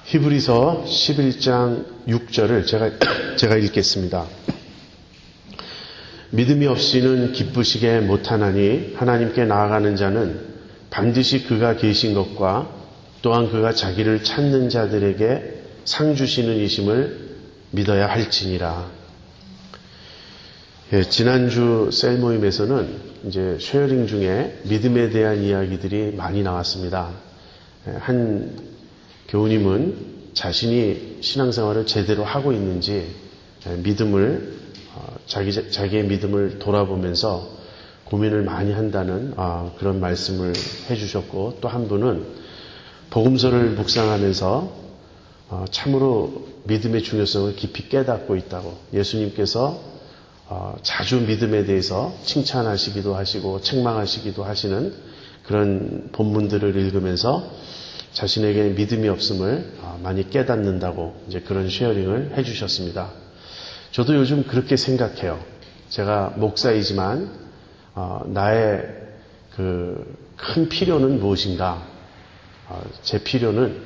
히브리서 11장 6절을 제가 읽겠습니다. 믿음이 없이는 기쁘시게 못하나니 하나님께 나아가는 자는 반드시 그가 계신 것과 또한 그가 자기를 찾는 자들에게 상 주시는 이심을 믿어야 할지니라. 지난주 셀 모임에서는 이제 쉐어링 중에 믿음에 대한 이야기들이 많이 나왔습니다. 한 교우님은 자신이 신앙생활을 제대로 하고 있는지 자기의 믿음을 돌아보면서 고민을 많이 한다는 그런 말씀을 해주셨고, 또 한 분은 복음서를 묵상하면서 참으로 믿음의 중요성을 깊이 깨닫고 있다고, 예수님께서 자주 믿음에 대해서 칭찬하시기도 하시고 책망하시기도 하시는 그런 본문들을 읽으면서 자신에게 믿음이 없음을 많이 깨닫는다고 이제 그런 쉐어링을 해주셨습니다. 저도 요즘 그렇게 생각해요. 제가 목사이지만 나의 그 큰 필요는 무엇인가? 제 필요는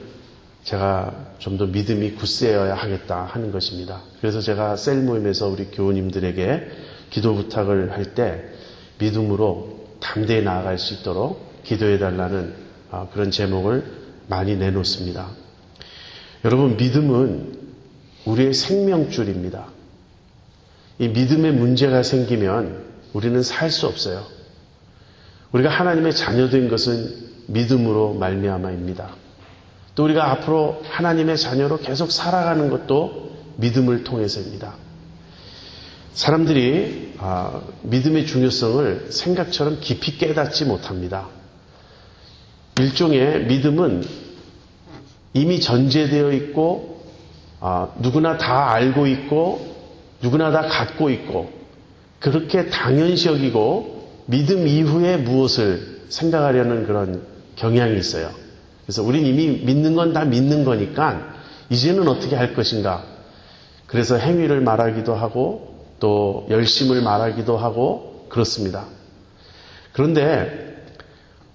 제가 좀 더 믿음이 굳세어야 하겠다 하는 것입니다. 그래서 제가 셀 모임에서 우리 교우님들에게 기도 부탁을 할 때 믿음으로 담대히 나아갈 수 있도록 기도해달라는 그런 제목을 많이 내놓습니다. 여러분, 믿음은 우리의 생명줄입니다. 이 믿음에 문제가 생기면 우리는 살 수 없어요. 우리가 하나님의 자녀된 것은 믿음으로 말미암아입니다. 또 우리가 앞으로 하나님의 자녀로 계속 살아가는 것도 믿음을 통해서입니다. 사람들이 믿음의 중요성을 생각처럼 깊이 깨닫지 못합니다. 일종의 믿음은 이미 전제되어 있고 누구나 다 알고 있고 누구나 다 갖고 있고 그렇게 당연시 여기고 믿음 이후에 무엇을 생각하려는 그런 경향이 있어요. 그래서 우린 이미 믿는 건 다 믿는 거니까 이제는 어떻게 할 것인가. 그래서 행위를 말하기도 하고 또 열심을 말하기도 하고 그렇습니다. 그런데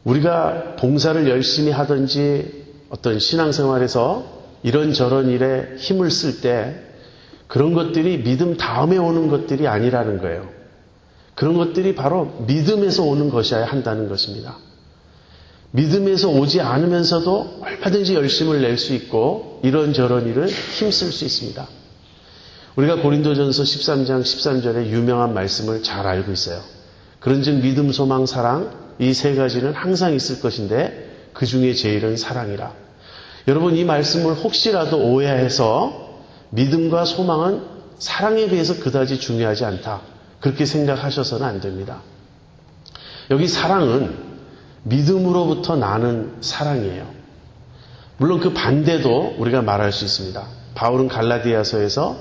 우리가 봉사를 열심히 하든지 어떤 신앙생활에서 이런저런 일에 힘을 쓸 때 그런 것들이 믿음 다음에 오는 것들이 아니라는 거예요. 그런 것들이 바로 믿음에서 오는 것이어야 한다는 것입니다. 믿음에서 오지 않으면서도 얼마든지 열심을 낼 수 있고 이런저런 일을 힘쓸 수 있습니다. 우리가 고린도전서 13장 13절의 유명한 말씀을 잘 알고 있어요. 그런즉 믿음, 소망, 사랑 이 세 가지는 항상 있을 것인데 그 중에 제일은 사랑이라. 여러분, 이 말씀을 혹시라도 오해해서 믿음과 소망은 사랑에 비해서 그다지 중요하지 않다, 그렇게 생각하셔서는 안 됩니다. 여기 사랑은 믿음으로부터 나는 사랑이에요. 물론 그 반대도 우리가 말할 수 있습니다. 바울은 갈라디아서에서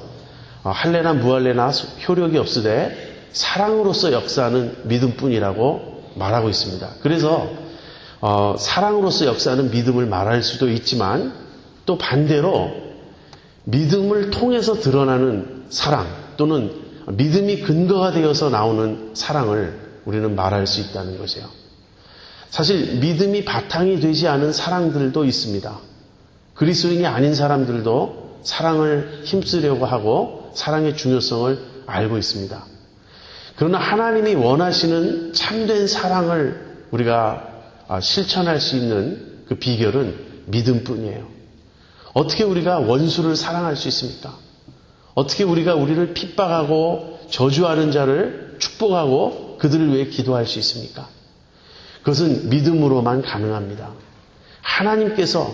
할례나 무할례나 효력이 없으되 사랑으로서 역사하는 믿음뿐이라고 말하고 있습니다. 그래서 사랑으로서 역사하는 믿음을 말할 수도 있지만 또 반대로 믿음을 통해서 드러나는 사랑 또는 믿음이 근거가 되어서 나오는 사랑을 우리는 말할 수 있다는 것이에요. 사실 믿음이 바탕이 되지 않은 사랑들도 있습니다. 그리스도인이 아닌 사람들도 사랑을 힘쓰려고 하고 사랑의 중요성을 알고 있습니다. 그러나 하나님이 원하시는 참된 사랑을 우리가 실천할 수 있는 그 비결은 믿음뿐이에요. 어떻게 우리가 원수를 사랑할 수 있습니까? 어떻게 우리가 우리를 핍박하고 저주하는 자를 축복하고 그들을 위해 기도할 수 있습니까? 그것은 믿음으로만 가능합니다. 하나님께서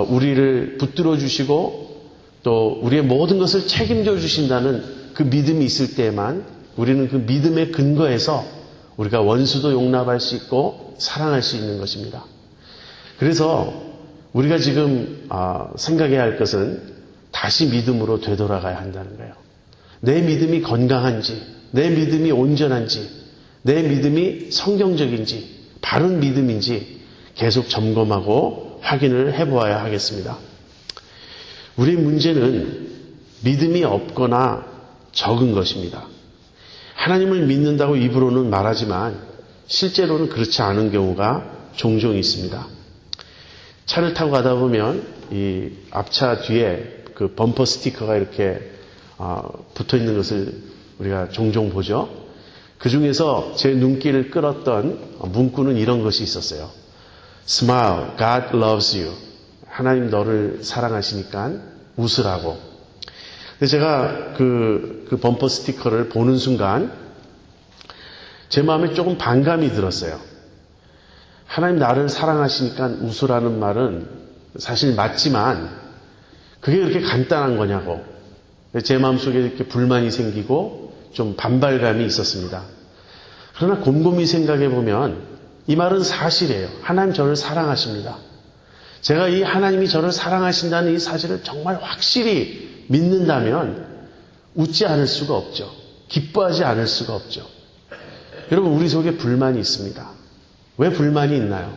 우리를 붙들어 주시고 또 우리의 모든 것을 책임져 주신다는 그 믿음이 있을 때에만 우리는 그 믿음의 근거에서 우리가 원수도 용납할 수 있고 사랑할 수 있는 것입니다. 그래서 우리가 지금 생각해야 할 것은 다시 믿음으로 되돌아가야 한다는 거예요. 내 믿음이 건강한지, 내 믿음이 온전한지, 내 믿음이 성경적인지, 바른 믿음인지 계속 점검하고 확인을 해보아야 하겠습니다. 우리의 문제는 믿음이 없거나 적은 것입니다. 하나님을 믿는다고 입으로는 말하지만 실제로는 그렇지 않은 경우가 종종 있습니다. 차를 타고 가다 보면 이 앞차 뒤에 그 범퍼 스티커가 이렇게 붙어 있는 것을 우리가 종종 보죠. 그 중에서 제 눈길을 끌었던 문구는 이런 것이 있었어요. Smile, God loves you. 하나님 너를 사랑하시니까 웃으라고. 근데 제가 그 범퍼 스티커를 보는 순간 제 마음에 조금 반감이 들었어요. 하나님 나를 사랑하시니까 웃으라는 말은 사실 맞지만 그게 그렇게 간단한 거냐고. 제 마음속에 이렇게 불만이 생기고 좀 반발감이 있었습니다. 그러나 곰곰이 생각해 보면 이 말은 사실이에요. 하나님 저를 사랑하십니다. 제가 이 하나님이 저를 사랑하신다는 이 사실을 정말 확실히 믿는다면 웃지 않을 수가 없죠. 기뻐하지 않을 수가 없죠. 여러분 우리 속에 불만이 있습니다. 왜 불만이 있나요?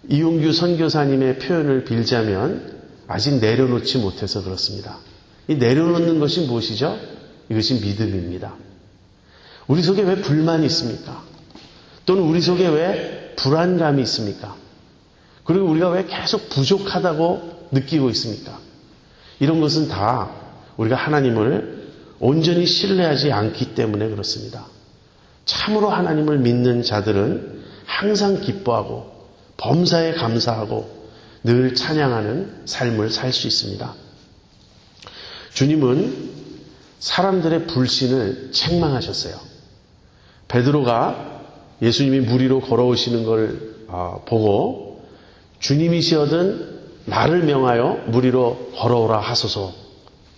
이용규 선교사님의 표현을 빌자면 아직 내려놓지 못해서 그렇습니다. 이 내려놓는 것이 무엇이죠? 이것이 믿음입니다. 우리 속에 왜 불만이 있습니까? 또는 우리 속에 왜 불안감이 있습니까? 그리고 우리가 왜 계속 부족하다고 느끼고 있습니까? 이런 것은 다 우리가 하나님을 온전히 신뢰하지 않기 때문에 그렇습니다. 참으로 하나님을 믿는 자들은 항상 기뻐하고 범사에 감사하고 늘 찬양하는 삶을 살 수 있습니다. 주님은 사람들의 불신을 책망하셨어요. 베드로가 예수님이 물 위로 걸어오시는 걸 보고 주님이시거든 나를 명하여 물 위로 걸어오라 하소서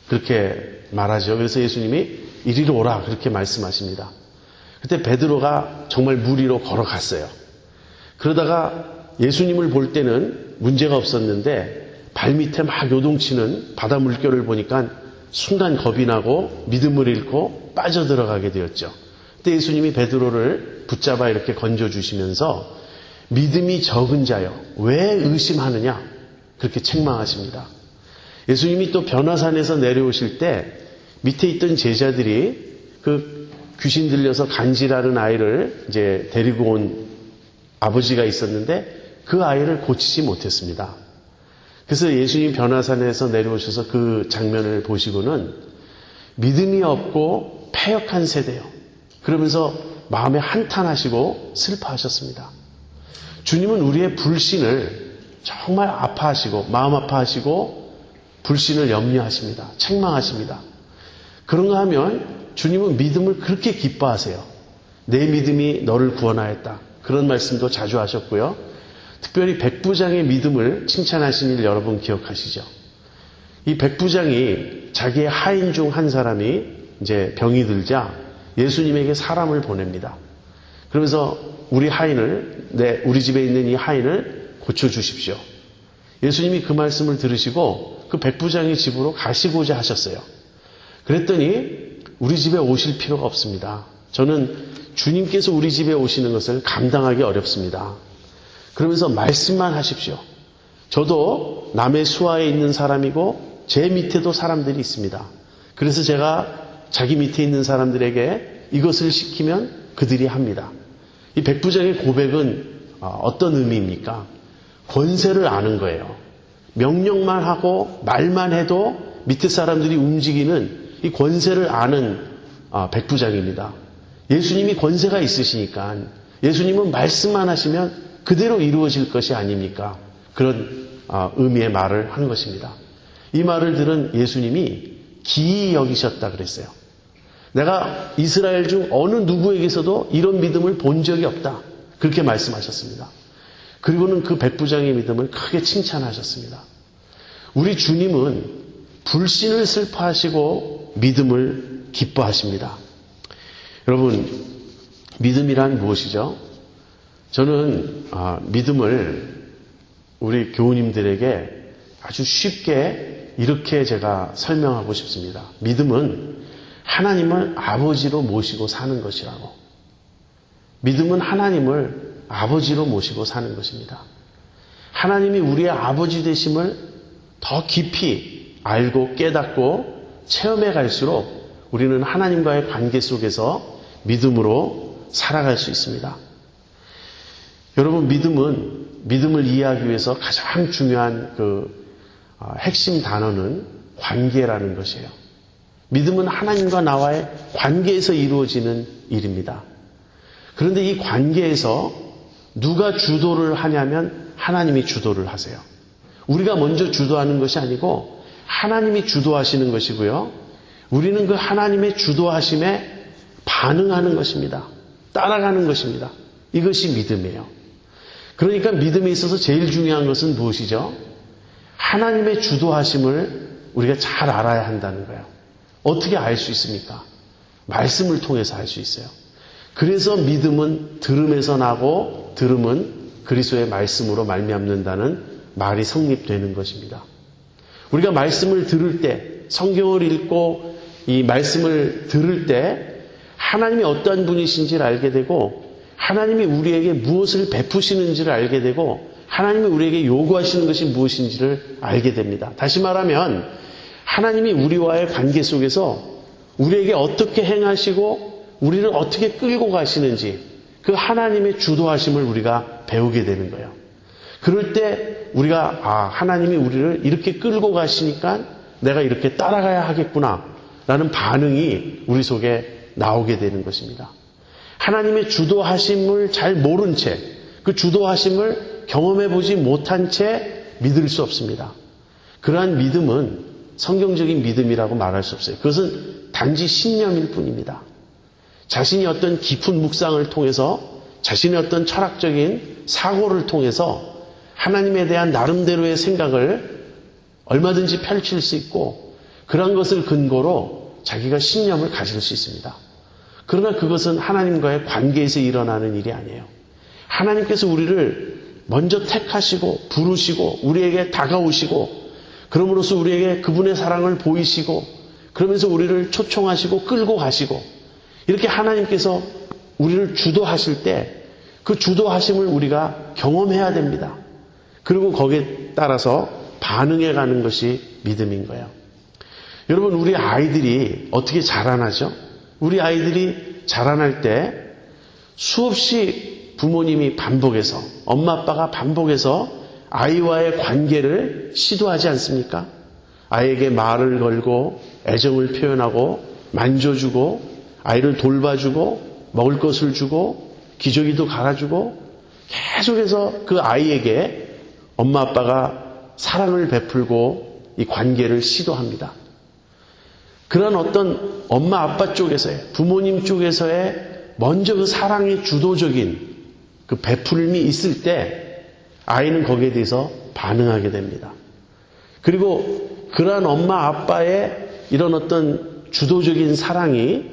그렇게 말하죠. 그래서 예수님이 이리로 오라 그렇게 말씀하십니다. 그때 베드로가 정말 물 위로 걸어갔어요. 그러다가 예수님을 볼 때는 문제가 없었는데 발밑에 막 요동치는 바다 물결을 보니까 순간 겁이 나고 믿음을 잃고 빠져들어가게 되었죠. 그때 예수님이 베드로를 붙잡아 이렇게 건져주시면서 믿음이 적은 자여 왜 의심하느냐 그렇게 책망하십니다. 예수님이 또 변화산에서 내려오실 때 밑에 있던 제자들이 그 귀신 들려서 간질하는 아이를 이제 데리고 온 아버지가 있었는데 그 아이를 고치지 못했습니다. 그래서 예수님 변화산에서 내려오셔서 그 장면을 보시고는 믿음이 없고 패역한 세대요. 그러면서 마음에 한탄하시고 슬퍼하셨습니다. 주님은 우리의 불신을 정말 아파하시고 마음 아파하시고 불신을 염려하십니다. 책망하십니다. 그런가 하면 주님은 믿음을 그렇게 기뻐하세요. 내 믿음이 너를 구원하였다. 그런 말씀도 자주 하셨고요. 특별히 백부장의 믿음을 칭찬하신 일 여러분 기억하시죠? 이 백부장이 자기의 하인 중 한 사람이 이제 병이 들자 예수님에게 사람을 보냅니다. 그러면서 우리 집에 있는 이 하인을 고쳐주십시오. 예수님이 그 말씀을 들으시고 그 백부장의 집으로 가시고자 하셨어요. 그랬더니 우리 집에 오실 필요가 없습니다. 저는 주님께서 우리 집에 오시는 것을 감당하기 어렵습니다. 그러면서 말씀만 하십시오. 저도 남의 수하에 있는 사람이고 제 밑에도 사람들이 있습니다. 그래서 제가 자기 밑에 있는 사람들에게 이것을 시키면 그들이 합니다. 이 백부장의 고백은 어떤 의미입니까? 권세를 아는 거예요. 명령만 하고 말만 해도 밑에 사람들이 움직이는 이 권세를 아는 백부장입니다. 예수님이 권세가 있으시니까 예수님은 말씀만 하시면 그대로 이루어질 것이 아닙니까? 그런 의미의 말을 한 것입니다. 이 말을 들은 예수님이 기이 여기셨다 그랬어요. 내가 이스라엘 중 어느 누구에게서도 이런 믿음을 본 적이 없다. 그렇게 말씀하셨습니다. 그리고는 그 백부장의 믿음을 크게 칭찬하셨습니다. 우리 주님은 불신을 슬퍼하시고 믿음을 기뻐하십니다. 여러분, 믿음이란 무엇이죠? 저는 믿음을 우리 교우님들에게 아주 쉽게 이렇게 제가 설명하고 싶습니다. 믿음은 하나님을 아버지로 모시고 사는 것이라고. 믿음은 하나님을 아버지로 모시고 사는 것입니다. 하나님이 우리의 아버지 되심을 더 깊이 알고 깨닫고 체험해 갈수록 우리는 하나님과의 관계 속에서 믿음으로 살아갈 수 있습니다. 여러분, 믿음을 이해하기 위해서 가장 중요한 핵심 단어는 관계라는 것이에요. 믿음은 하나님과 나와의 관계에서 이루어지는 일입니다. 그런데 이 관계에서 누가 주도를 하냐면 하나님이 주도를 하세요. 우리가 먼저 주도하는 것이 아니고 하나님이 주도하시는 것이고요. 우리는 그 하나님의 주도하심에 반응하는 것입니다. 따라가는 것입니다. 이것이 믿음이에요. 그러니까 믿음에 있어서 제일 중요한 것은 무엇이죠? 하나님의 주도하심을 우리가 잘 알아야 한다는 거예요. 어떻게 알 수 있습니까? 말씀을 통해서 알 수 있어요. 그래서 믿음은 들음에서 나고 들음은 그리스도의 말씀으로 말미암는다는 말이 성립되는 것입니다. 우리가 말씀을 들을 때, 성경을 읽고 이 말씀을 들을 때 하나님이 어떠한 분이신지를 알게 되고 하나님이 우리에게 무엇을 베푸시는지를 알게 되고 하나님이 우리에게 요구하시는 것이 무엇인지를 알게 됩니다. 다시 말하면 하나님이 우리와의 관계 속에서 우리에게 어떻게 행하시고 우리를 어떻게 끌고 가시는지 그 하나님의 주도하심을 우리가 배우게 되는 거예요. 그럴 때 우리가 하나님이 우리를 이렇게 끌고 가시니까 내가 이렇게 따라가야 하겠구나 라는 반응이 우리 속에 나오게 되는 것입니다. 하나님의 주도하심을 잘 모른 채 그 주도하심을 경험해보지 못한 채 믿을 수 없습니다. 그러한 믿음은 성경적인 믿음이라고 말할 수 없어요. 그것은 단지 신념일 뿐입니다. 자신이 어떤 깊은 묵상을 통해서 자신의 어떤 철학적인 사고를 통해서 하나님에 대한 나름대로의 생각을 얼마든지 펼칠 수 있고 그런 것을 근거로 자기가 신념을 가질 수 있습니다. 그러나 그것은 하나님과의 관계에서 일어나는 일이 아니에요. 하나님께서 우리를 먼저 택하시고 부르시고 우리에게 다가오시고 그럼으로써 우리에게 그분의 사랑을 보이시고 그러면서 우리를 초청하시고 끌고 가시고 이렇게 하나님께서 우리를 주도하실 때 그 주도하심을 우리가 경험해야 됩니다. 그리고 거기에 따라서 반응해가는 것이 믿음인 거예요. 여러분 우리 아이들이 어떻게 자라나죠? 우리 아이들이 자라날 때 수없이 부모님이 반복해서 엄마 아빠가 반복해서 아이와의 관계를 시도하지 않습니까? 아이에게 말을 걸고 애정을 표현하고 만져주고 아이를 돌봐주고 먹을 것을 주고 기저귀도 갈아주고 계속해서 그 아이에게 엄마 아빠가 사랑을 베풀고 이 관계를 시도합니다. 그런 어떤 엄마 아빠 쪽에서의 부모님 쪽에서의 먼저 그 사랑의 주도적인 그 베풀림이 있을 때 아이는 거기에 대해서 반응하게 됩니다. 그리고 그러한 엄마 아빠의 이런 어떤 주도적인 사랑이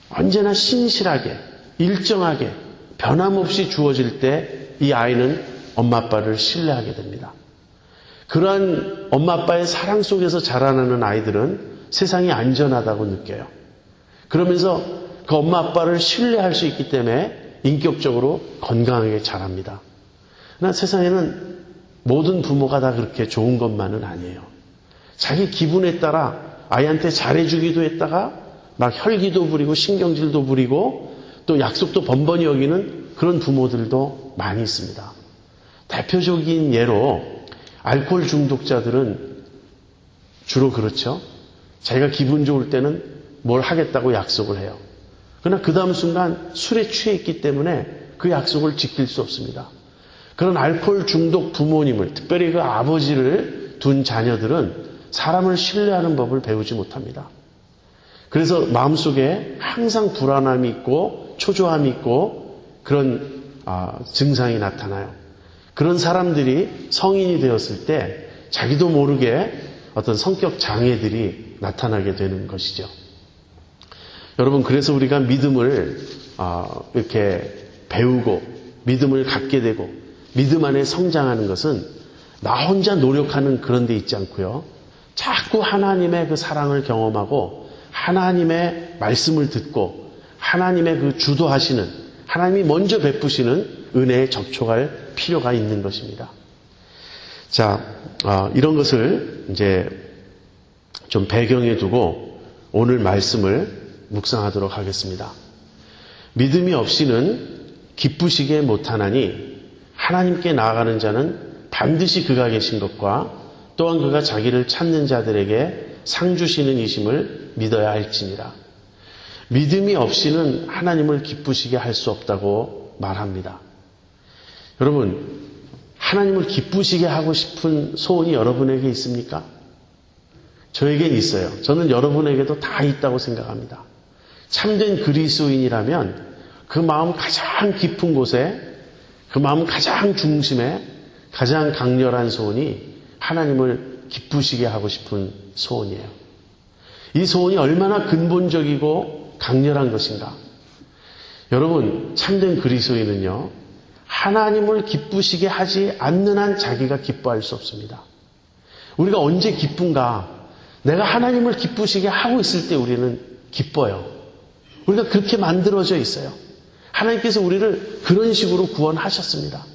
언제나 신실하게 일정하게 변함없이 주어질 때 이 아이는 엄마 아빠를 신뢰하게 됩니다. 그러한 엄마 아빠의 사랑 속에서 자라나는 아이들은 세상이 안전하다고 느껴요. 그러면서 그 엄마 아빠를 신뢰할 수 있기 때문에 인격적으로 건강하게 자랍니다. 그러나 세상에는 모든 부모가 다 그렇게 좋은 것만은 아니에요. 자기 기분에 따라 아이한테 잘해주기도 했다가 막 혈기도 부리고 신경질도 부리고 또 약속도 번번이 어기는 그런 부모들도 많이 있습니다. 대표적인 예로 알코올 중독자들은 주로 그렇죠. 자기가 기분 좋을 때는 뭘 하겠다고 약속을 해요. 그러나 그 다음 순간 술에 취해 있기 때문에 그 약속을 지킬 수 없습니다. 그런 알코올 중독 부모님을, 특별히 그 아버지를 둔 자녀들은 사람을 신뢰하는 법을 배우지 못합니다. 그래서 마음속에 항상 불안함이 있고 초조함이 있고 그런 증상이 나타나요. 그런 사람들이 성인이 되었을 때 자기도 모르게 어떤 성격 장애들이 나타나게 되는 것이죠. 여러분, 그래서 우리가 믿음을 이렇게 배우고 믿음을 갖게 되고 믿음 안에 성장하는 것은 나 혼자 노력하는 그런 데 있지 않고요. 자꾸 하나님의 그 사랑을 경험하고 하나님의 말씀을 듣고 하나님의 그 주도하시는 하나님이 먼저 베푸시는 은혜에 접촉할 필요가 있는 것입니다. 자, 이런 것을 이제 좀 배경에 두고 오늘 말씀을 묵상하도록 하겠습니다. 믿음이 없이는 기쁘시게 못하나니 하나님께 나아가는 자는 반드시 그가 계신 것과 또한 그가 자기를 찾는 자들에게 상 주시는 이심을 믿어야 할지니라. 믿음이 없이는 하나님을 기쁘시게 할 수 없다고 말합니다. 여러분, 하나님을 기쁘시게 하고 싶은 소원이 여러분에게 있습니까? 저에겐 있어요. 저는 여러분에게도 다 있다고 생각합니다. 참된 그리스도인이라면 그 마음 가장 깊은 곳에, 그 마음 가장 중심에 가장 강렬한 소원이 하나님을 기쁘시게 하고 싶은 소원이에요. 이 소원이 얼마나 근본적이고 강렬한 것인가. 여러분, 참된 그리스도인은요, 하나님을 기쁘시게 하지 않는 한 자기가 기뻐할 수 없습니다. 우리가 언제 기쁜가? 내가 하나님을 기쁘시게 하고 있을 때 우리는 기뻐요. 우리가 그렇게 만들어져 있어요. 하나님께서 우리를 그런 식으로 구원하셨습니다.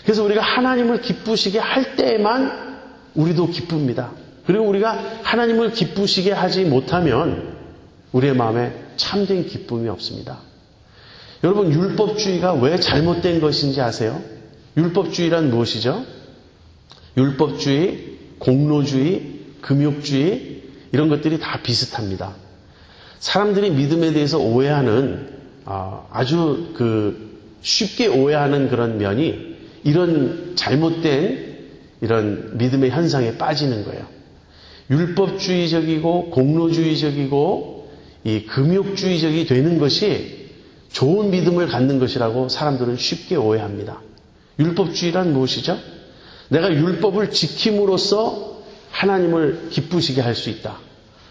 그래서 우리가 하나님을 기쁘시게 할 때에만 우리도 기쁩니다. 그리고 우리가 하나님을 기쁘시게 하지 못하면 우리의 마음에 참된 기쁨이 없습니다. 여러분, 율법주의가 왜 잘못된 것인지 아세요? 율법주의란 무엇이죠? 율법주의, 공로주의, 금욕주의, 이런 것들이 다 비슷합니다. 사람들이 믿음에 대해서 오해하는, 아주 쉽게 오해하는 그런 면이 이런 잘못된 이런 믿음의 현상에 빠지는 거예요. 율법주의적이고 공로주의적이고 이 금욕주의적이 되는 것이 좋은 믿음을 갖는 것이라고 사람들은 쉽게 오해합니다. 율법주의란 무엇이죠? 내가 율법을 지킴으로써 하나님을 기쁘시게 할 수 있다.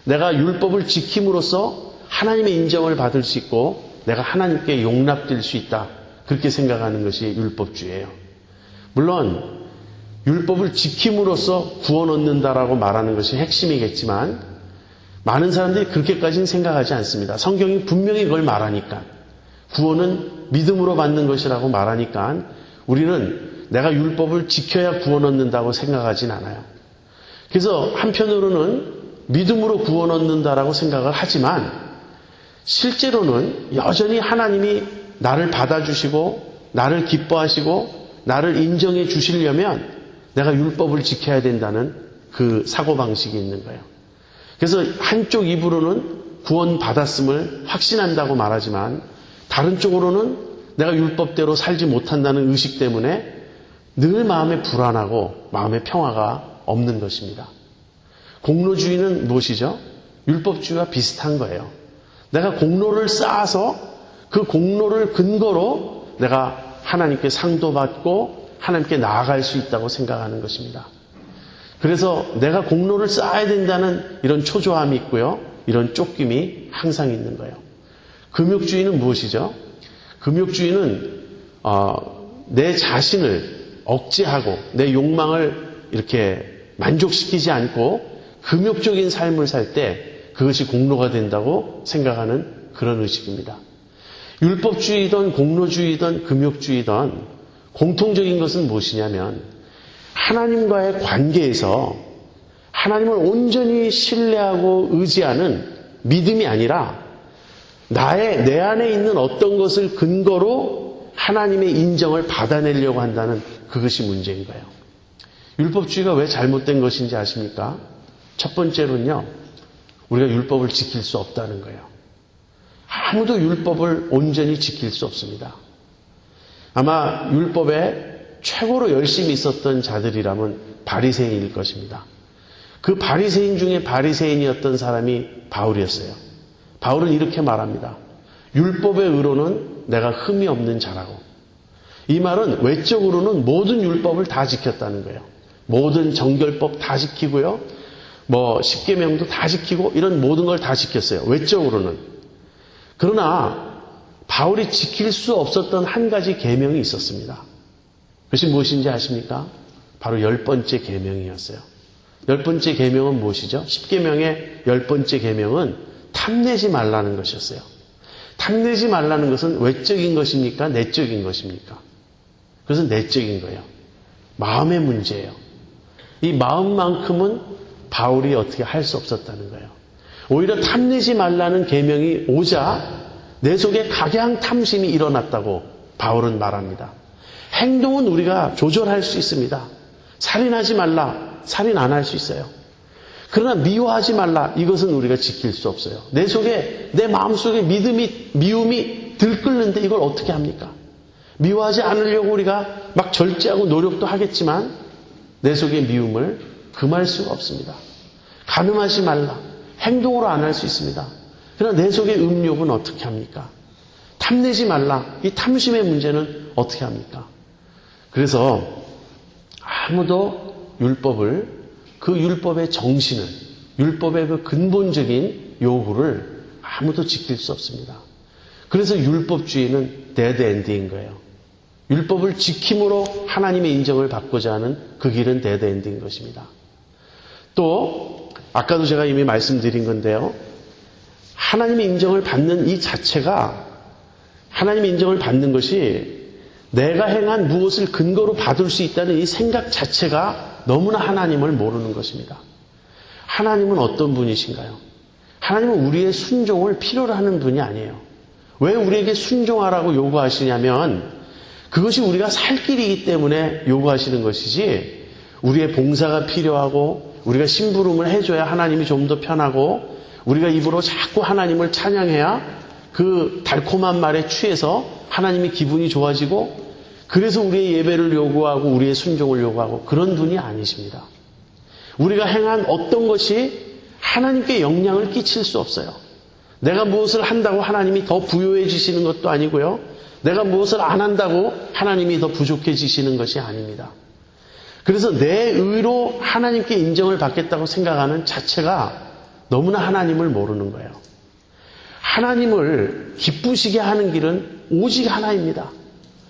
내가 율법을 지킴으로써 하나님의 인정을 받을 수 있고 내가 하나님께 용납될 수 있다. 그렇게 생각하는 것이 율법주의예요. 물론 율법을 지킴으로써 구원 얻는다라고 말하는 것이 핵심이겠지만 많은 사람들이 그렇게까지는 생각하지 않습니다. 성경이 분명히 그걸 말하니까, 구원은 믿음으로 받는 것이라고 말하니까 우리는 내가 율법을 지켜야 구원 얻는다고 생각하진 않아요. 그래서 한편으로는 믿음으로 구원 얻는다라고 생각을 하지만 실제로는 여전히 하나님이 나를 받아주시고 나를 기뻐하시고 나를 인정해 주시려면 내가 율법을 지켜야 된다는 그 사고방식이 있는 거예요. 그래서 한쪽 입으로는 구원 받았음을 확신한다고 말하지만 다른 쪽으로는 내가 율법대로 살지 못한다는 의식 때문에 늘 마음에 불안하고 마음에 평화가 없는 것입니다. 공로주의는 무엇이죠? 율법주의와 비슷한 거예요. 내가 공로를 쌓아서 그 공로를 근거로 내가 하나님께 상도 받고 하나님께 나아갈 수 있다고 생각하는 것입니다. 그래서 내가 공로를 쌓아야 된다는 이런 초조함이 있고요. 이런 쫓김이 항상 있는 거예요. 금욕주의는 무엇이죠? 금욕주의는 내 자신을 억제하고 내 욕망을 이렇게 만족시키지 않고 금욕적인 삶을 살 때 그것이 공로가 된다고 생각하는 그런 의식입니다. 율법주의든 공로주의든 금욕주의든 공통적인 것은 무엇이냐면 하나님과의 관계에서 하나님을 온전히 신뢰하고 의지하는 믿음이 아니라 내 안에 있는 어떤 것을 근거로 하나님의 인정을 받아내려고 한다는 그것이 문제인 거예요. 율법주의가 왜 잘못된 것인지 아십니까? 첫 번째로는요, 우리가 율법을 지킬 수 없다는 거예요. 아무도 율법을 온전히 지킬 수 없습니다. 아마 율법에 최고로 열심히 있었던 자들이라면 바리새인일 것입니다. 그 바리새인 중에 바리새인이었던 사람이 바울이었어요. 바울은 이렇게 말합니다. 율법의 의로는 내가 흠이 없는 자라고. 이 말은 외적으로는 모든 율법을 다 지켰다는 거예요. 모든 정결법 다 지키고요. 십계명도 다 지키고 이런 모든 걸 다 지켰어요. 외적으로는. 그러나 바울이 지킬 수 없었던 한 가지 계명이 있었습니다. 그것이 무엇인지 아십니까? 바로 10번째 계명이었어요. 10번째 계명은 무엇이죠? 10계명의 10번째 계명은 탐내지 말라는 것이었어요. 탐내지 말라는 것은 외적인 것입니까? 내적인 것입니까? 그것은 내적인 거예요. 마음의 문제예요. 이 마음만큼은 바울이 어떻게 할 수 없었다는 거예요. 오히려 탐내지 말라는 계명이 오자 내 속에 각양 탐심이 일어났다고 바울은 말합니다. 행동은 우리가 조절할 수 있습니다. 살인하지 말라. 살인 안 할 수 있어요. 그러나 미워하지 말라. 이것은 우리가 지킬 수 없어요. 내 속에, 내 마음속에 미움이 들끓는데 이걸 어떻게 합니까? 미워하지 않으려고 우리가 막 절제하고 노력도 하겠지만 내 속의 미움을 금할 수가 없습니다. 간음하지 말라. 행동으로 안 할 수 있습니다. 그러나 내 속의 음욕은 어떻게 합니까? 탐내지 말라. 이 탐심의 문제는 어떻게 합니까? 그래서 아무도 그 율법의 정신을, 율법의 그 근본적인 요구를 아무도 지킬 수 없습니다. 그래서 율법주의는 데드 엔드인 거예요. 율법을 지킴으로 하나님의 인정을 받고자 하는 그 길은 데드 엔드인 것입니다. 또 아까도 제가 이미 말씀드린 건데요. 하나님의 인정을 받는 이 자체가, 하나님의 인정을 받는 것이 내가 행한 무엇을 근거로 받을 수 있다는 이 생각 자체가 너무나 하나님을 모르는 것입니다. 하나님은 어떤 분이신가요? 하나님은 우리의 순종을 필요로 하는 분이 아니에요. 왜 우리에게 순종하라고 요구하시냐면 그것이 우리가 살 길이기 때문에 요구하시는 것이지, 우리의 봉사가 필요하고 우리가 심부름을 해줘야 하나님이 좀 더 편하고 우리가 입으로 자꾸 하나님을 찬양해야 그 달콤한 말에 취해서 하나님이 기분이 좋아지고 그래서 우리의 예배를 요구하고 우리의 순종을 요구하고 그런 분이 아니십니다. 우리가 행한 어떤 것이 하나님께 영향을 끼칠 수 없어요. 내가 무엇을 한다고 하나님이 더 부요해지시는 것도 아니고요. 내가 무엇을 안 한다고 하나님이 더 부족해지시는 것이 아닙니다. 그래서 내 의로 하나님께 인정을 받겠다고 생각하는 자체가 너무나 하나님을 모르는 거예요. 하나님을 기쁘시게 하는 길은 오직 하나입니다.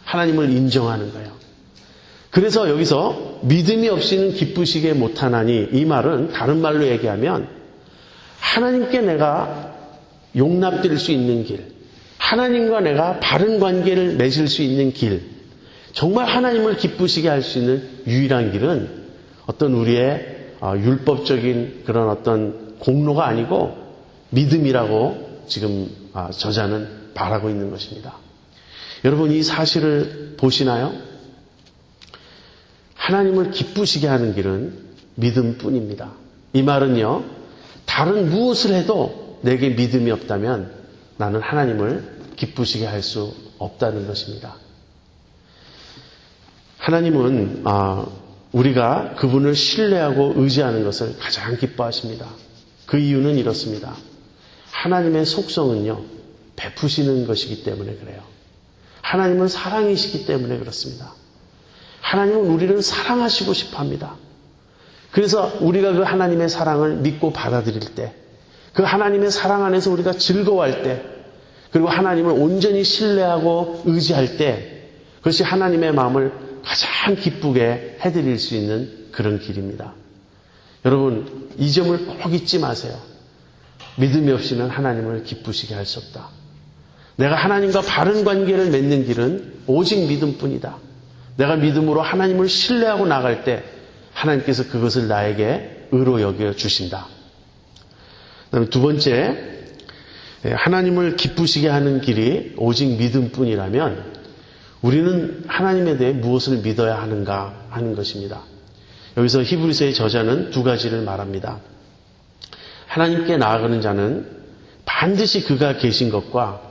하나님을 인정하는 거예요. 그래서 여기서 믿음이 없이는 기쁘시게 못하나니, 이 말은 다른 말로 얘기하면 하나님께 내가 용납될 수 있는 길, 하나님과 내가 바른 관계를 맺을 수 있는 길, 정말 하나님을 기쁘시게 할 수 있는 유일한 길은 어떤 우리의 율법적인 그런 어떤 공로가 아니고 믿음이라고 지금 저자는 말하고 있는 것입니다. 여러분, 이 사실을 보시나요? 하나님을 기쁘시게 하는 길은 믿음뿐입니다. 이 말은요, 다른 무엇을 해도 내게 믿음이 없다면 나는 하나님을 기쁘시게 할 수 없다는 것입니다. 하나님은 우리가 그분을 신뢰하고 의지하는 것을 가장 기뻐하십니다. 그 이유는 이렇습니다. 하나님의 속성은요, 베푸시는 것이기 때문에 그래요. 하나님은 사랑이시기 때문에 그렇습니다. 하나님은 우리를 사랑하시고 싶어 합니다. 그래서 우리가 그 하나님의 사랑을 믿고 받아들일 때, 그 하나님의 사랑 안에서 우리가 즐거워할 때, 그리고 하나님을 온전히 신뢰하고 의지할 때, 그것이 하나님의 마음을 가장 기쁘게 해드릴 수 있는 그런 길입니다. 여러분, 이 점을 꼭 잊지 마세요. 믿음이 없이는 하나님을 기쁘시게 할 수 없다. 내가 하나님과 바른 관계를 맺는 길은 오직 믿음뿐이다. 내가 믿음으로 하나님을 신뢰하고 나갈 때 하나님께서 그것을 나에게 의로 여겨 주신다. 그다음에 두 번째, 하나님을 기쁘시게 하는 길이 오직 믿음뿐이라면 우리는 하나님에 대해 무엇을 믿어야 하는가 하는 것입니다. 여기서 히브리서의 저자는 두 가지를 말합니다. 하나님께 나아가는 자는 반드시 그가 계신 것과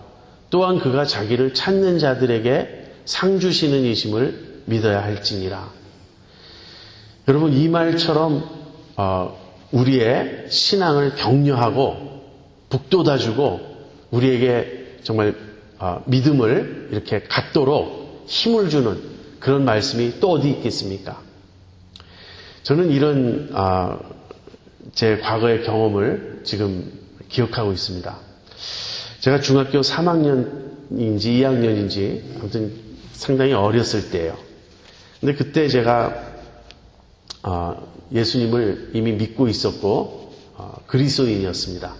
또한 그가 자기를 찾는 자들에게 상 주시는 이심을 믿어야 할지니라. 여러분, 이 말처럼 우리의 신앙을 격려하고 북돋아주고 우리에게 정말 믿음을 이렇게 갖도록 힘을 주는 그런 말씀이 또 어디 있겠습니까? 저는 이런 제 과거의 경험을 지금 기억하고 있습니다. 제가 중학교 3학년인지 2학년인지 아무튼 상당히 어렸을 때예요. 근데 그때 제가 예수님을 이미 믿고 있었고 그리스도인이었습니다.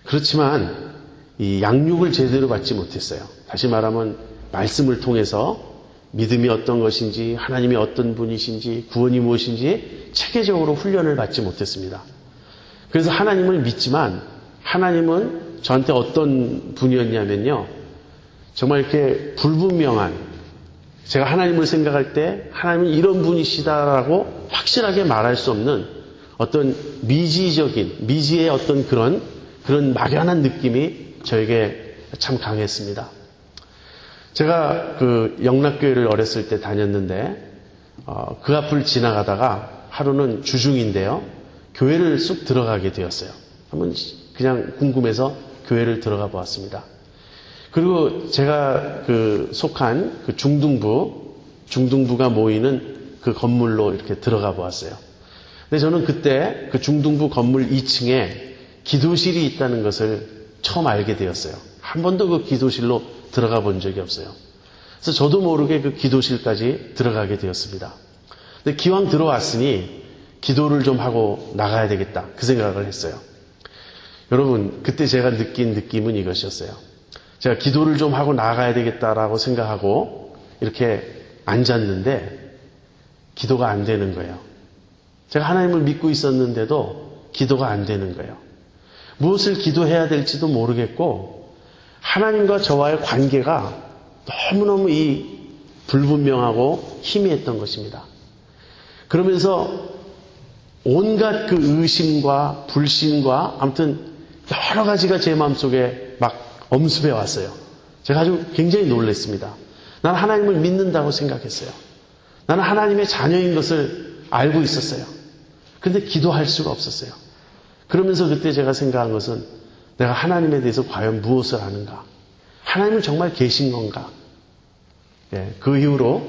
그렇지만 이 양육을 제대로 받지 못했어요. 다시 말하면 말씀을 통해서 믿음이 어떤 것인지, 하나님이 어떤 분이신지, 구원이 무엇인지 체계적으로 훈련을 받지 못했습니다. 그래서 하나님을 믿지만 하나님은 저한테 어떤 분이었냐면요, 정말 이렇게 불분명한 제가 하나님을 생각할 때 하나님은 이런 분이시다라고 확실하게 말할 수 없는 어떤 미지의 어떤 그런 막연한 느낌이 저에게 참 강했습니다. 제가 그 영락교회를 어렸을 때 다녔는데 그 앞을 지나가다가 하루는 주중인데요. 교회를 쑥 들어가게 되었어요. 한번 그냥 궁금해서 교회를 들어가 보았습니다. 그리고 제가 그 속한 그 중등부가 모이는 그 건물로 이렇게 들어가 보았어요. 근데 저는 그때 그 중등부 건물 2층에 기도실이 있다는 것을 처음 알게 되었어요. 한 번도 그 기도실로 들어가 본 적이 없어요. 그래서 저도 모르게 그 기도실까지 들어가게 되었습니다. 근데 기왕 들어왔으니 기도를 좀 하고 나가야 되겠다, 그 생각을 했어요. 여러분, 그때 제가 느낀 느낌은 이것이었어요. 제가 기도를 좀 하고 나가야 되겠다라고 생각하고 이렇게 앉았는데 기도가 안 되는 거예요. 제가 하나님을 믿고 있었는데도 기도가 안 되는 거예요. 무엇을 기도해야 될지도 모르겠고 하나님과 저와의 관계가 너무너무 이 불분명하고 희미했던 것입니다. 그러면서 온갖 그 의심과 불신과 아무튼 여러 가지가 제 마음속에 막 엄습해 왔어요. 제가 아주 굉장히 놀랐습니다. 나는 하나님을 믿는다고 생각했어요. 나는 하나님의 자녀인 것을 알고 있었어요. 그런데 기도할 수가 없었어요. 그러면서 그때 제가 생각한 것은 내가 하나님에 대해서 과연 무엇을 아는가? 하나님은 정말 계신 건가? 그 이후로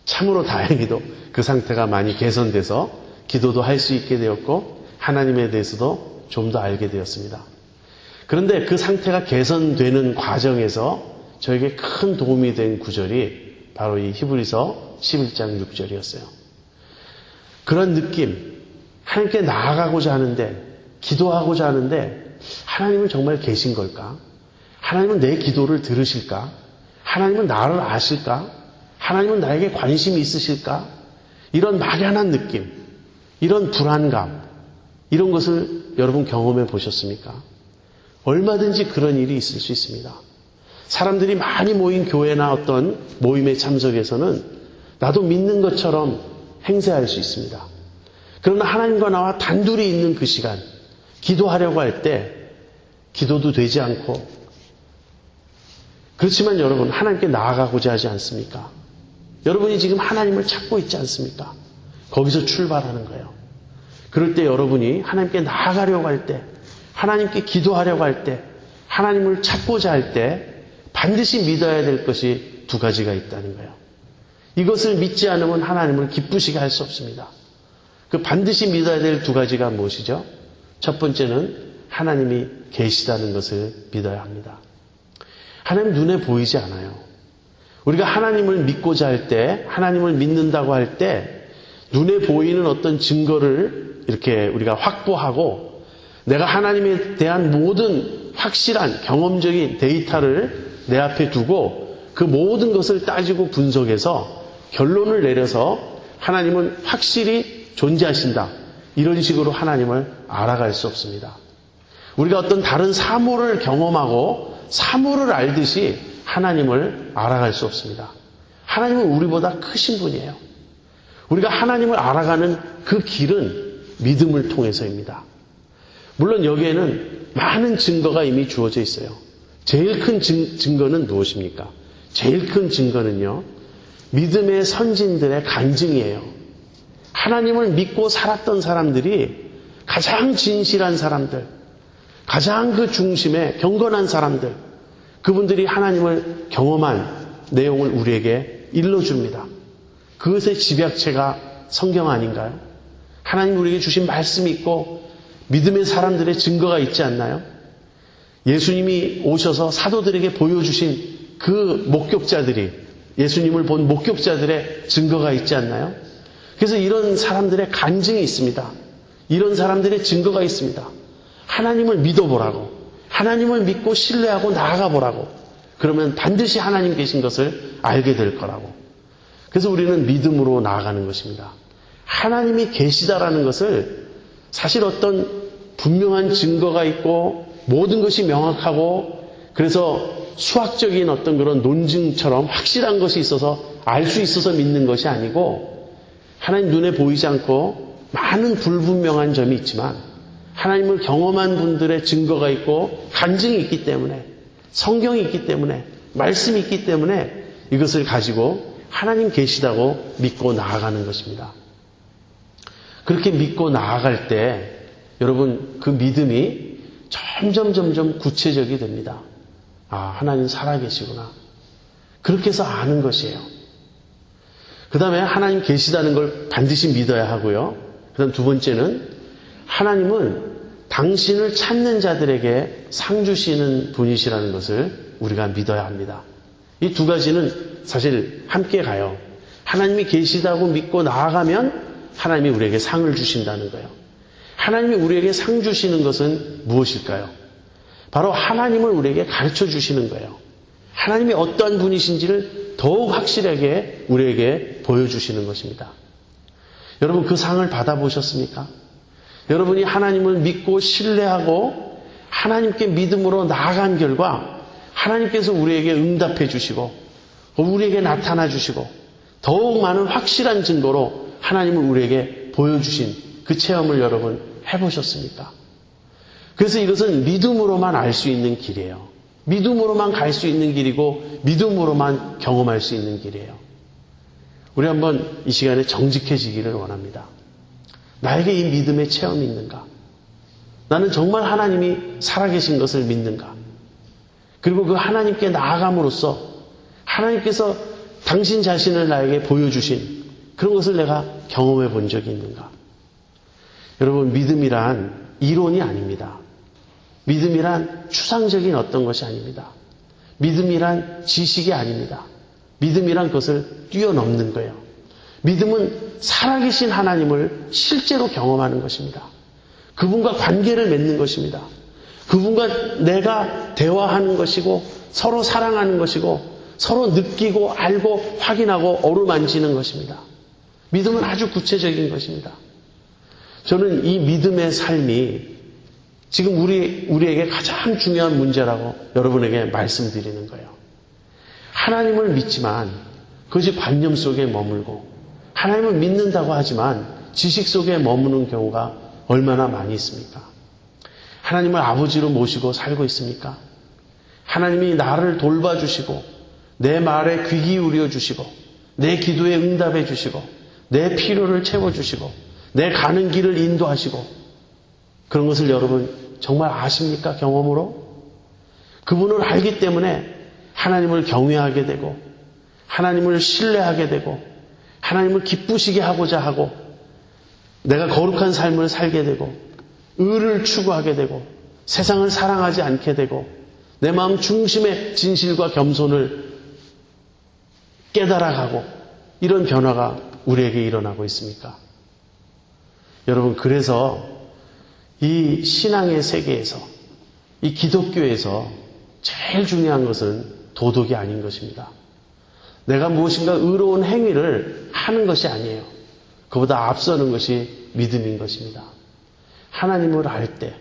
참으로 다행히도 그 상태가 많이 개선돼서 기도도 할 수 있게 되었고 하나님에 대해서도 좀 더 알게 되었습니다. 그런데 그 상태가 개선되는 과정에서 저에게 큰 도움이 된 구절이 바로 이 히브리서 11장 6절이었어요. 그런 느낌, 하나님께 나아가고자 하는데, 기도하고자 하는데 하나님은 정말 계신 걸까? 하나님은 내 기도를 들으실까? 하나님은 나를 아실까? 하나님은 나에게 관심이 있으실까? 이런 막연한 느낌, 이런 불안감, 이런 것을 여러분 경험해 보셨습니까? 얼마든지 그런 일이 있을 수 있습니다. 사람들이 많이 모인 교회나 어떤 모임에 참석해서는 나도 믿는 것처럼 행세할 수 있습니다. 그러나 하나님과 나와 단둘이 있는 그 시간, 기도하려고 할 때 기도도 되지 않고, 그렇지만 여러분 하나님께 나아가고자 하지 않습니까? 여러분이 지금 하나님을 찾고 있지 않습니까? 거기서 출발하는 거예요. 그럴 때 여러분이 하나님께 나아가려고 할 때, 하나님께 기도하려고 할 때, 하나님을 찾고자 할 때 반드시 믿어야 될 것이 두 가지가 있다는 거예요. 이것을 믿지 않으면 하나님을 기쁘시게 할 수 없습니다. 그 반드시 믿어야 될 두 가지가 무엇이죠? 첫 번째는 하나님이 계시다는 것을 믿어야 합니다. 하나님 눈에 보이지 않아요. 우리가 하나님을 믿고자 할 때, 하나님을 믿는다고 할 때 눈에 보이는 어떤 증거를 이렇게 우리가 확보하고 내가 하나님에 대한 모든 확실한 경험적인 데이터를 내 앞에 두고 그 모든 것을 따지고 분석해서 결론을 내려서 하나님은 확실히 존재하신다, 이런 식으로 하나님을 알아갈 수 없습니다. 우리가 어떤 다른 사물을 경험하고 사물을 알듯이 하나님을 알아갈 수 없습니다. 하나님은 우리보다 크신 분이에요. 우리가 하나님을 알아가는 그 길은 믿음을 통해서입니다. 물론 여기에는 많은 증거가 이미 주어져 있어요. 제일 큰 증거는 무엇입니까? 제일 큰 증거는요, 믿음의 선진들의 간증이에요. 하나님을 믿고 살았던 사람들이 가장 진실한 사람들, 가장 그 중심에 경건한 사람들, 그분들이 하나님을 경험한 내용을 우리에게 일러줍니다. 그것의 집약체가 성경 아닌가요? 하나님 우리에게 주신 말씀이 있고 믿음의 사람들의 증거가 있지 않나요? 예수님이 오셔서 사도들에게 보여주신 그 목격자들이, 예수님을 본 목격자들의 증거가 있지 않나요? 그래서 이런 사람들의 간증이 있습니다. 이런 사람들의 증거가 있습니다. 하나님을 믿어보라고, 하나님을 믿고 신뢰하고 나아가 보라고. 그러면 반드시 하나님 계신 것을 알게 될 거라고. 그래서 우리는 믿음으로 나아가는 것입니다. 하나님이 계시다라는 것을 사실 어떤 분명한 증거가 있고 모든 것이 명확하고 그래서 수학적인 어떤 그런 논증처럼 확실한 것이 있어서 알 수 있어서 믿는 것이 아니고 하나님 눈에 보이지 않고 많은 불분명한 점이 있지만 하나님을 경험한 분들의 증거가 있고 간증이 있기 때문에 성경이 있기 때문에 말씀이 있기 때문에 이것을 가지고 하나님 계시다고 믿고 나아가는 것입니다. 그렇게 믿고 나아갈 때 여러분 그 믿음이 점점 구체적이 됩니다. 아, 하나님 살아계시구나. 그렇게 해서 아는 것이에요. 그 다음에 하나님 계시다는 걸 반드시 믿어야 하고요. 그 다음 두 번째는 하나님은 당신을 찾는 자들에게 상 주시는 분이시라는 것을 우리가 믿어야 합니다. 이 두 가지는 사실 함께 가요. 하나님이 계시다고 믿고 나아가면 하나님이 우리에게 상을 주신다는 거예요. 하나님이 우리에게 상 주시는 것은 무엇일까요? 바로 하나님을 우리에게 가르쳐 주시는 거예요. 하나님이 어떠한 분이신지를 더욱 확실하게 우리에게 보여주시는 것입니다. 여러분 그 상을 받아보셨습니까? 여러분이 하나님을 믿고 신뢰하고 하나님께 믿음으로 나아간 결과 하나님께서 우리에게 응답해 주시고 우리에게 나타나 주시고 더욱 많은 확실한 증거로 하나님을 우리에게 보여주신 그 체험을 여러분 해보셨습니까? 그래서 이것은 믿음으로만 알 수 있는 길이에요. 믿음으로만 갈 수 있는 길이고 믿음으로만 경험할 수 있는 길이에요. 우리 한번 이 시간에 정직해지기를 원합니다. 나에게 이 믿음의 체험이 있는가? 나는 정말 하나님이 살아계신 것을 믿는가? 그리고 그 하나님께 나아감으로써 하나님께서 당신 자신을 나에게 보여주신 그런 것을 내가 경험해 본 적이 있는가? 여러분 믿음이란 이론이 아닙니다. 믿음이란 추상적인 어떤 것이 아닙니다. 믿음이란 지식이 아닙니다. 믿음이란 그것을 뛰어넘는 거예요. 믿음은 살아계신 하나님을 실제로 경험하는 것입니다. 그분과 관계를 맺는 것입니다. 그분과 내가 대화하는 것이고 서로 사랑하는 것이고 서로 느끼고 알고 확인하고 어루만지는 것입니다. 믿음은 아주 구체적인 것입니다. 저는 이 믿음의 삶이 지금 우리에게 가장 중요한 문제라고 여러분에게 말씀드리는 거예요. 하나님을 믿지만 그것이 관념 속에 머물고 하나님을 믿는다고 하지만 지식 속에 머무는 경우가 얼마나 많이 있습니까? 하나님을 아버지로 모시고 살고 있습니까? 하나님이 나를 돌봐주시고 내 말에 귀 기울여 주시고 내 기도에 응답해 주시고 내 필요를 채워주시고 내 가는 길을 인도하시고 그런 것을 여러분 정말 아십니까? 경험으로? 그분을 알기 때문에 하나님을 경외하게 되고 하나님을 신뢰하게 되고 하나님을 기쁘시게 하고자 하고 내가 거룩한 삶을 살게 되고 의를 추구하게 되고 세상을 사랑하지 않게 되고 내 마음 중심의 진실과 겸손을 깨달아가고 이런 변화가 우리에게 일어나고 있습니까? 여러분 그래서 이 신앙의 세계에서 이 기독교에서 제일 중요한 것은 도덕이 아닌 것입니다. 내가 무엇인가 의로운 행위를 하는 것이 아니에요. 그보다 앞서는 것이 믿음인 것입니다. 하나님을 알 때,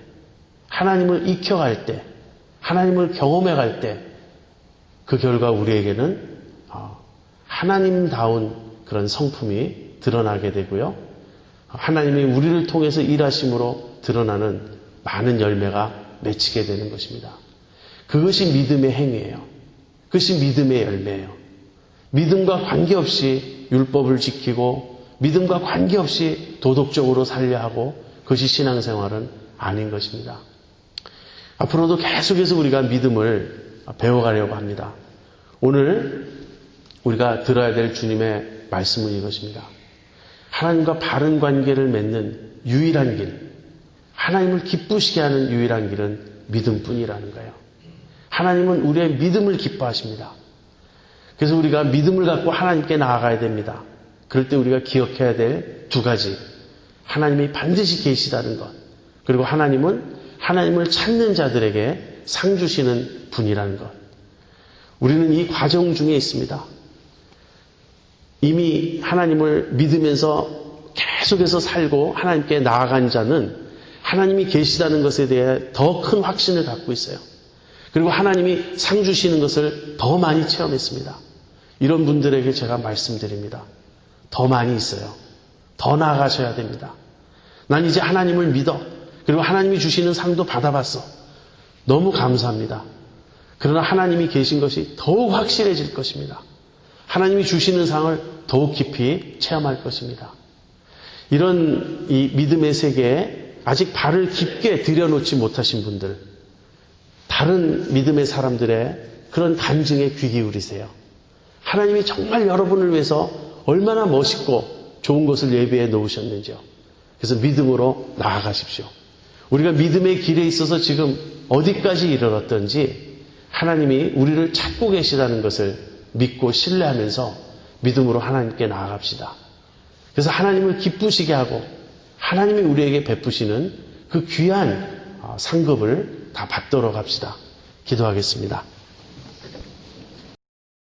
하나님을 익혀갈 때, 하나님을 경험해갈 때 그 결과 우리에게는 하나님다운 그런 성품이 드러나게 되고요. 하나님이 우리를 통해서 일하심으로 드러나는 많은 열매가 맺히게 되는 것입니다. 그것이 믿음의 행위예요. 그것이 믿음의 열매예요. 믿음과 관계없이 율법을 지키고 믿음과 관계없이 도덕적으로 살려 하고 그것이 신앙생활은 아닌 것입니다. 앞으로도 계속해서 우리가 믿음을 배워가려고 합니다. 오늘 우리가 들어야 될 주님의 말씀은 이것입니다. 하나님과 바른 관계를 맺는 유일한 길, 하나님을 기쁘시게 하는 유일한 길은 믿음뿐이라는 거예요. 하나님은 우리의 믿음을 기뻐하십니다. 그래서 우리가 믿음을 갖고 하나님께 나아가야 됩니다. 그럴 때 우리가 기억해야 될 두 가지. 하나님이 반드시 계시다는 것. 그리고 하나님은 하나님을 찾는 자들에게 상 주시는 분이라는 것. 우리는 이 과정 중에 있습니다. 이미 하나님을 믿으면서 계속해서 살고 하나님께 나아간 자는 하나님이 계시다는 것에 대해 더 큰 확신을 갖고 있어요. 그리고 하나님이 상 주시는 것을 더 많이 체험했습니다. 이런 분들에게 제가 말씀드립니다. 더 많이 있어요. 더 나아가셔야 됩니다. 난 이제 하나님을 믿어. 그리고 하나님이 주시는 상도 받아봤어. 너무 감사합니다. 그러나 하나님이 계신 것이 더욱 확실해질 것입니다. 하나님이 주시는 상을 더욱 깊이 체험할 것입니다. 이런 이 믿음의 세계에 아직 발을 깊게 들여놓지 못하신 분들, 다른 믿음의 사람들의 그런 간증에 귀 기울이세요. 하나님이 정말 여러분을 위해서 얼마나 멋있고 좋은 것을 예비해 놓으셨는지요. 그래서 믿음으로 나아가십시오. 우리가 믿음의 길에 있어서 지금 어디까지 이르렀던지 하나님이 우리를 찾고 계시다는 것을 믿고 신뢰하면서 믿음으로 하나님께 나아갑시다. 그래서 하나님을 기쁘시게 하고 하나님이 우리에게 베푸시는 그 귀한 상급을 다 받도록 합시다. 기도하겠습니다.